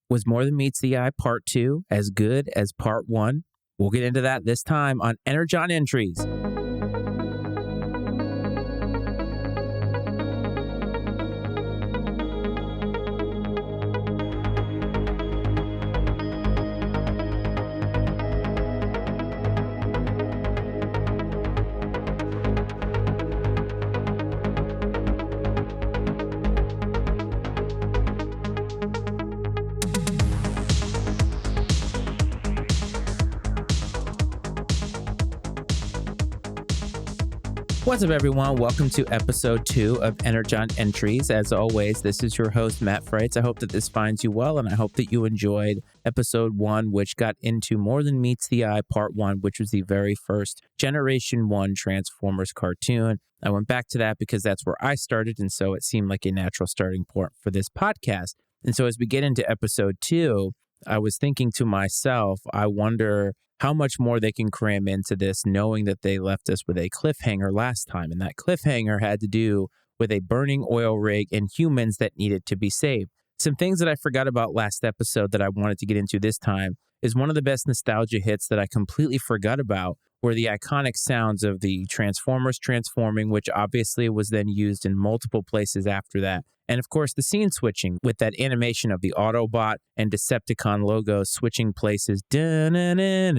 Was More Than Meets the Eye Part 2 as good as Part 1? We'll get into that this time on Energon Entries. What's up, everyone? Welcome to episode 2 of Energon Entries. As always, this is your host, Matt Frates. I hope that this finds you well, and I hope that you enjoyed episode 1, which got into More Than Meets the Eye Part 1, which was the very first Generation 1 Transformers cartoon. I went back to that because that's where I started, and so it seemed like a natural starting point for this podcast. And so as we get into episode 2, I was thinking to myself, I wonder how much more they can cram into this, knowing that they left us with a cliffhanger last time. And that cliffhanger had to do with a burning oil rig and humans that needed to be saved. Some things that I forgot about last episode that I wanted to get into this time is one of the best nostalgia hits that I completely forgot about were the iconic sounds of the Transformers transforming, which obviously was then used in multiple places after that. And of course, the scene switching with that animation of the Autobot and Decepticon logos switching places. I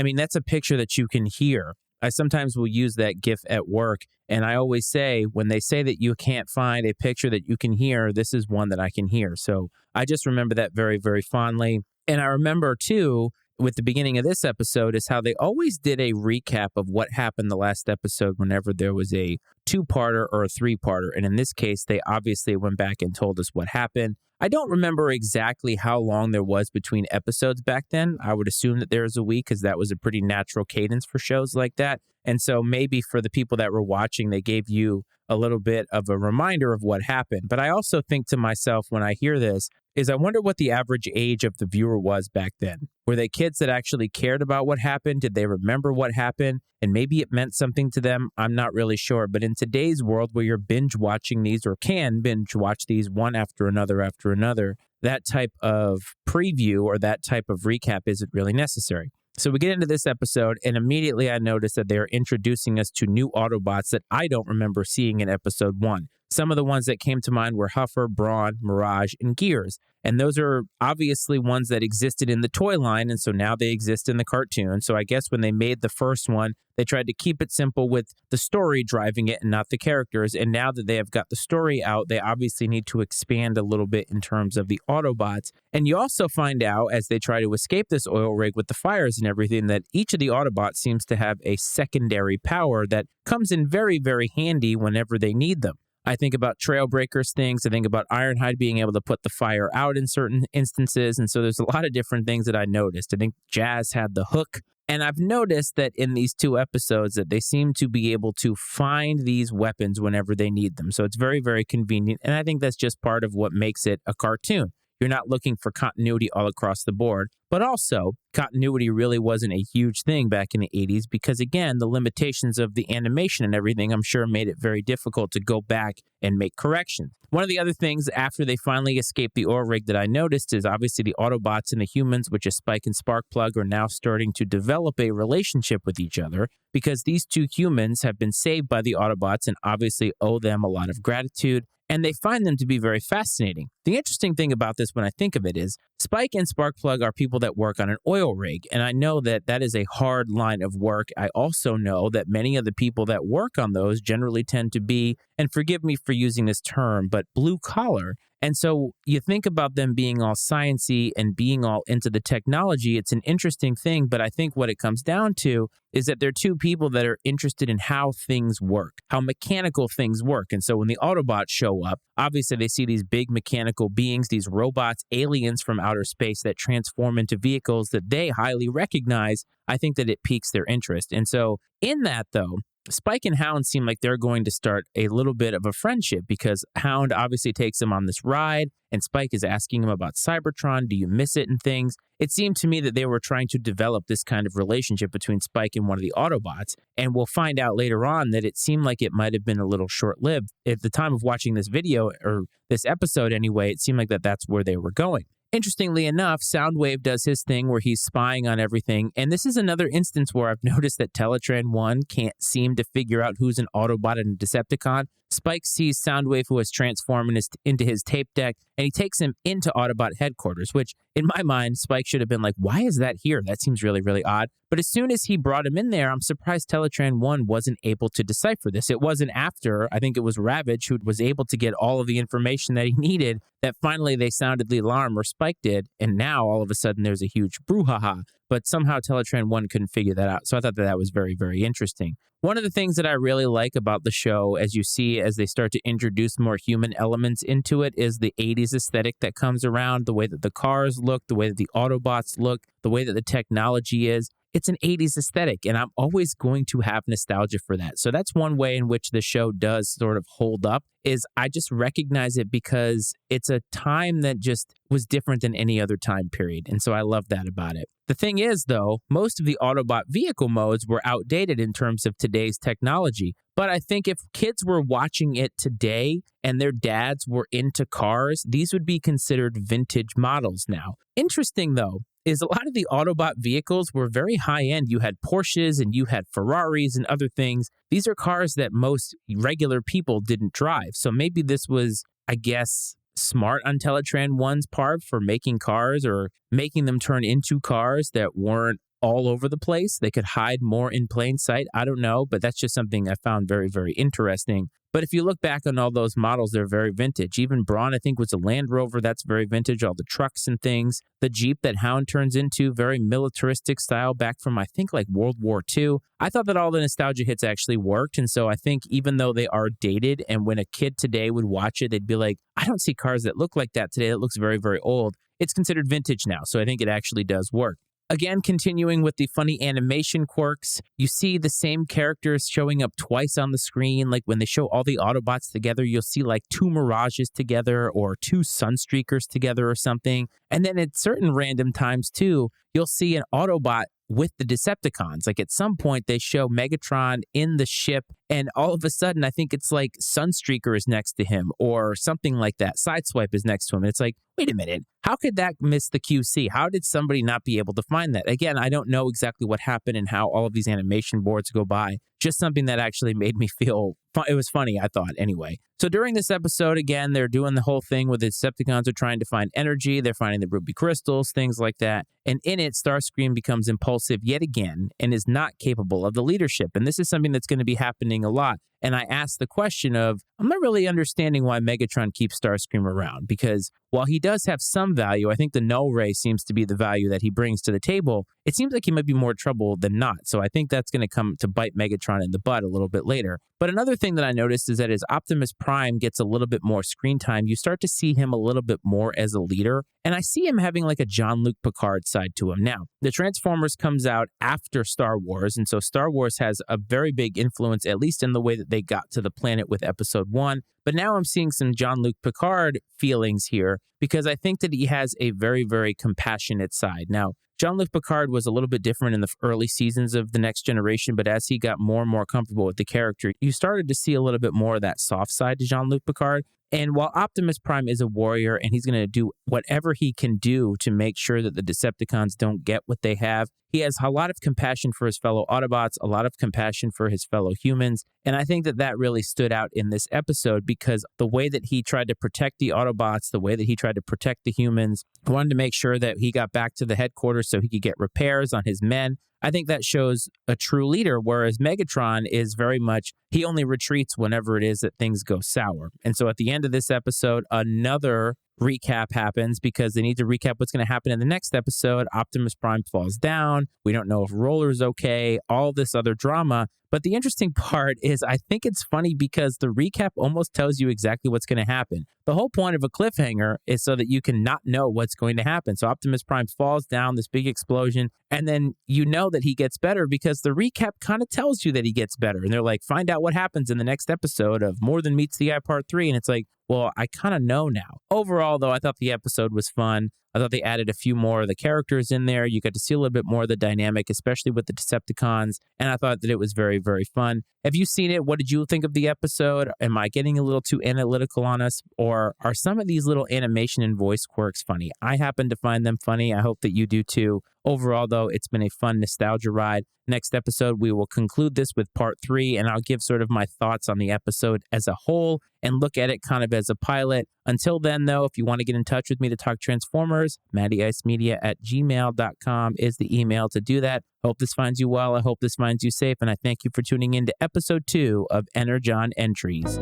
mean, that's a picture that you can hear. I sometimes will use that GIF at work, and I always say, when they say that you can't find a picture that you can hear, this is one that I can hear. So I just remember that very, very fondly. And I remember, too, with the beginning of this episode is how they always did a recap of what happened the last episode whenever there was a 2-parter or a 3-parter. And in this case, they obviously went back and told us what happened. I don't remember exactly how long there was between episodes back then. I would assume that there was a week because that was a pretty natural cadence for shows like that. And so maybe for the people that were watching, they gave you a little bit of a reminder of what happened. But I also think to myself when I hear this, is I wonder what the average age of the viewer was back then. Were they kids that actually cared about what happened? Did they remember what happened? And maybe it meant something to them. I'm not really sure. But in today's world where you're binge watching these or can binge watch these one after another, that type of preview or that type of recap isn't really necessary. So we get into this episode, and immediately I notice that they are introducing us to new Autobots that I don't remember seeing in episode 1. Some of the ones that came to mind were Huffer, Brawn, Mirage, and Gears. And those are obviously ones that existed in the toy line, and so now they exist in the cartoon. So I guess when they made the first one, they tried to keep it simple with the story driving it and not the characters. And now that they have got the story out, they obviously need to expand a little bit in terms of the Autobots. And you also find out, as they try to escape this oil rig with the fires and everything, that each of the Autobots seems to have a secondary power that comes in very, very handy whenever they need them. I think about Trailbreaker's things. I think about Ironhide being able to put the fire out in certain instances. And so there's a lot of different things that I noticed. I think Jazz had the hook. And I've noticed that in these 2 episodes that they seem to be able to find these weapons whenever they need them. So it's very, very convenient. And I think that's just part of what makes it a cartoon. You're not looking for continuity all across the board. But also, continuity really wasn't a huge thing back in the 80s because, again, the limitations of the animation and everything, I'm sure, made it very difficult to go back and make corrections. One of the other things after they finally escaped the oil rig that I noticed is obviously the Autobots and the humans, which is Spike and Sparkplug, are now starting to develop a relationship with each other because these 2 humans have been saved by the Autobots and obviously owe them a lot of gratitude. And they find them to be very fascinating. The interesting thing about this when I think of it is Spike and Sparkplug are people that work on an oil rig, and I know that that is a hard line of work. I also know that many of the people that work on those generally tend to be, and forgive me for using this term, but blue collar. And so you think about them being all sciencey and being all into the technology. It's an interesting thing, but I think what it comes down to is that they're 2 people that are interested in how things work, how mechanical things work. And so when the Autobots show up, obviously they see these big mechanical beings, these robots, aliens from outer space that transform into vehicles that they highly recognize. I think that it piques their interest. And so in that, though, Spike and Hound seem like they're going to start a little bit of a friendship because Hound obviously takes him on this ride and Spike is asking him about Cybertron. Do you miss it and things? It seemed to me that they were trying to develop this kind of relationship between Spike and one of the Autobots. And we'll find out later on that it seemed like it might have been a little short-lived. At the time of watching this video, or this episode anyway, it seemed like that's where they were going. Interestingly enough, Soundwave does his thing where he's spying on everything. And this is another instance where I've noticed that Teletran 1 can't seem to figure out who's an Autobot and a Decepticon. Spike sees Soundwave, who has transformed into his tape deck, and he takes him into Autobot headquarters, which in my mind, Spike should have been like, why is that here? That seems really, really odd. But as soon as he brought him in there, I'm surprised Teletran 1 wasn't able to decipher this. It wasn't after, I think it was Ravage, who was able to get all of the information that he needed, that finally they sounded the alarm, or Spike did, and now all of a sudden there's a huge brouhaha. But somehow Teletran 1 couldn't figure that out. So I thought that was very, very interesting. One of the things that I really like about the show, as you see as they start to introduce more human elements into it, is the 80s aesthetic that comes around, the way that the cars look, the way that the Autobots look, the way that the technology is. It's an 80s aesthetic, and I'm always going to have nostalgia for that. So that's one way in which the show does sort of hold up, is I just recognize it because it's a time that just was different than any other time period. And so I love that about it. The thing is, though, most of the Autobot vehicle modes were outdated in terms of today's technology. But I think if kids were watching it today and their dads were into cars, these would be considered vintage models now. Interesting, though, is a lot of the Autobot vehicles were very high-end. You had Porsches and you had Ferraris and other things. These are cars that most regular people didn't drive. So maybe this was, I guess, smart on Teletran 1's part for making cars or making them turn into cars that weren't all over the place. They could hide more in plain sight. I don't know, but that's just something I found very, very interesting. But if you look back on all those models, they're very vintage. Even Braun, I think, was a Land Rover. That's very vintage. All the trucks and things. The Jeep that Hound turns into, very militaristic style back from, I think, like World War II. I thought that all the nostalgia hits actually worked. And so I think even though they are dated, and when a kid today would watch it, they'd be like, I don't see cars that look like that today. That looks very, very old. It's considered vintage now. So I think it actually does work. Again, continuing with the funny animation quirks, you see the same characters showing up twice on the screen. Like when they show all the Autobots together, you'll see like 2 Mirages together or 2 Sunstreakers together or something. And then at certain random times too, you'll see an Autobot with the Decepticons. Like at some point they show Megatron in the ship, and all of a sudden I think it's like Sunstreaker is next to him or something like that. Sideswipe is next to him. And it's like, wait a minute, how could that miss the QC? How did somebody not be able to find that? Again, I don't know exactly what happened and how all of these animation boards go by. Just something that actually made me feel it was funny, I thought, anyway. So during this episode, again, they're doing the whole thing where the Decepticons are trying to find energy. They're finding the ruby crystals, things like that. And in it, Starscream becomes impulsive yet again and is not capable of the leadership. And this is something that's going to be happening a lot. And I asked the question of, I'm not really understanding why Megatron keeps Starscream around, because while he does have some value, I think the null ray seems to be the value that he brings to the table. It seems like he might be more trouble than not. So I think that's going to come to bite Megatron in the butt a little bit later. But another thing that I noticed is that as Optimus Prime gets a little bit more screen time, you start to see him a little bit more as a leader. And I see him having like a Jean-Luc Picard side to him. Now, the Transformers comes out after Star Wars. And so Star Wars has a very big influence, at least in the way that they got to the planet with Episode 1. But now I'm seeing some Jean-Luc Picard feelings here because I think that he has a very, very compassionate side. Now, Jean-Luc Picard was a little bit different in the early seasons of The Next Generation, but as he got more and more comfortable with the character, you started to see a little bit more of that soft side to Jean-Luc Picard. And while Optimus Prime is a warrior and he's going to do whatever he can do to make sure that the Decepticons don't get what they have, he has a lot of compassion for his fellow Autobots, a lot of compassion for his fellow humans. And I think that that really stood out in this episode because the way that he tried to protect the Autobots, the way that he tried to protect the humans, wanted to make sure that he got back to the headquarters so he could get repairs on his men. I think that shows a true leader, whereas Megatron is very much, he only retreats whenever it is that things go sour. And so at the end of this episode, another recap happens because they need to recap what's going to happen in the next episode. Optimus Prime falls down. We don't know if Roller's okay, all this other drama. But the interesting part is I think it's funny because the recap almost tells you exactly what's going to happen. The whole point of a cliffhanger is so that you can not know what's going to happen. So Optimus Prime falls down, this big explosion, and then you know that he gets better because the recap kind of tells you that he gets better. And they're like, find out what happens in the next episode of More Than Meets the Eye Part 3. And it's like, well, I kind of know now. Overall, though, I thought the episode was fun. I thought they added a few more of the characters in there. You got to see a little bit more of the dynamic, especially with the Decepticons. And I thought that it was very, very fun. Have you seen it? What did you think of the episode? Am I getting a little too analytical on us? Or are some of these little animation and voice quirks funny? I happen to find them funny. I hope that you do too. Overall, though, it's been a fun nostalgia ride. Next episode, we will conclude this with part 3, and I'll give sort of my thoughts on the episode as a whole and look at it kind of as a pilot. Until then, though, if you want to get in touch with me to talk Transformers, mattyicemedia@gmail.com is the email to do that. Hope this finds you well. I hope this finds you safe, and I thank you for tuning in to episode 2 of Energon Entries.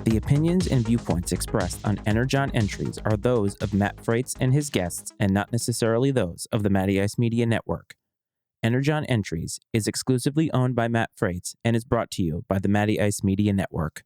The opinions and viewpoints expressed on Energon Entries are those of Matt Frates and his guests and not necessarily those of the Matty Ice Media Network. Energon Entries is exclusively owned by Matt Frates and is brought to you by the Matty Ice Media Network.